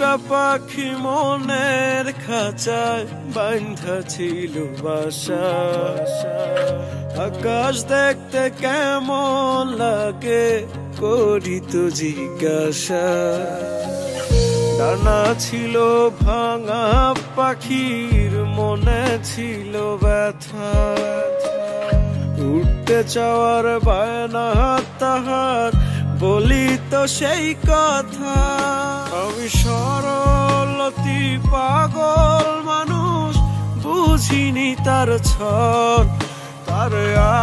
উড়া পাখি মনের খাঁচায় বাঁধা ছিল বাসা। আকাশ দেখতে কেমন লাগে করি তো জিজ্ঞাসা। ডানা ছিল ভাঙা পাখির মনে ছিল ব্যথা। উঠতে চাওয়ার বায়না তাহার বলি তো সেই কথা। আমি সরলতি পাগল মানুষ বুঝিনি তার ছল। তার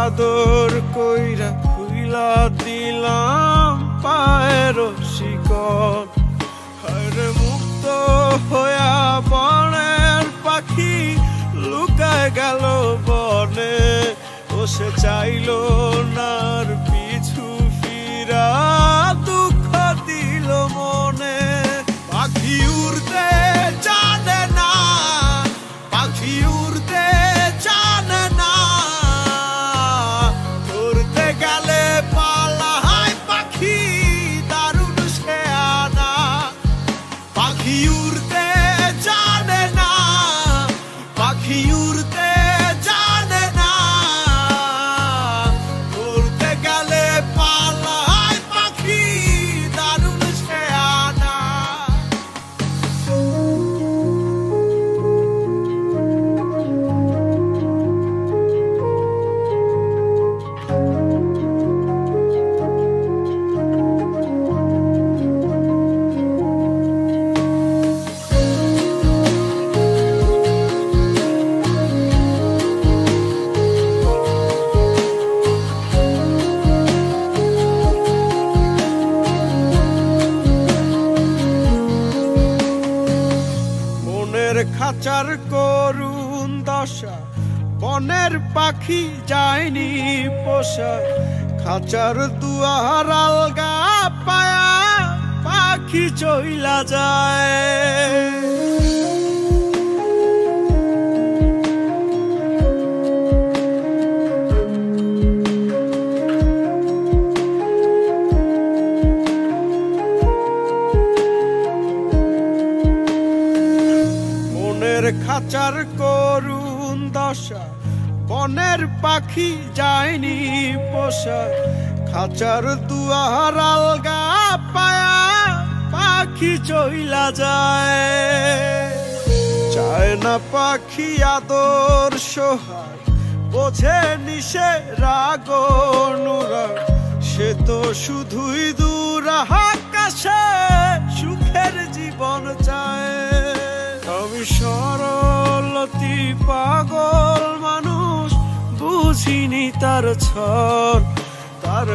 আদর কইরা খুইলা দিলাম পায়ের শিকল। হায়রে মুক্ত হইয়া বনের পাখি লুকায় গেল বনে। ও সে চাইল নার পিছু ফিরা দুঃখ দিল মনে। পাখি উড়তে জানে না, পাখি উড়তে জানে না। ধরতে গেলে পালায় পাখি দারুণ সে আনা। পাখি উড়তে জানে না, পাখি উড়তে জানে না। ধরতে গেলে পালায় পাখি দারুণ সে আনা। খাঁচার করুণ দশা বনের পাখি যায়নি পোষা। খাঁচার দুয়ার আলগা পায়া পাখি চইলা যায়। খাঁচার করুণ দশা বনের পাখি যায়নি পোষা। খাঁচার দুয়ার আলগা পায়া পাখি চইলা যায়। চায় না পাখি আদর সোহাগ বোঝে নিশে রাগ অনুরাগ। সে তো শুধুই দূর আকাশে সুখের জীবন চায়। আমি সরলতি পাগল মানুষ বুঝিনি তার ছল। তার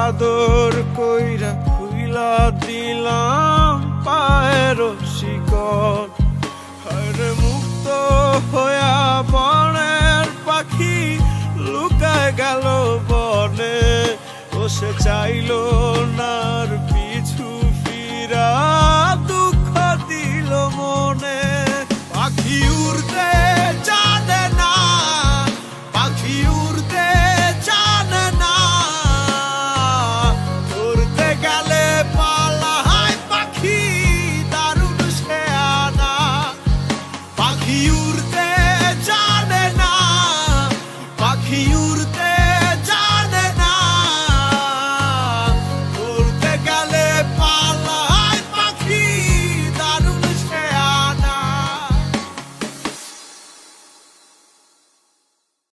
আদর কইরা খুইলা দিলাম পায়ের শিকল। হায়রে মুক্ত হইয়া বনের পাখি লুকায় গেল বনে। ও সে চাইল নার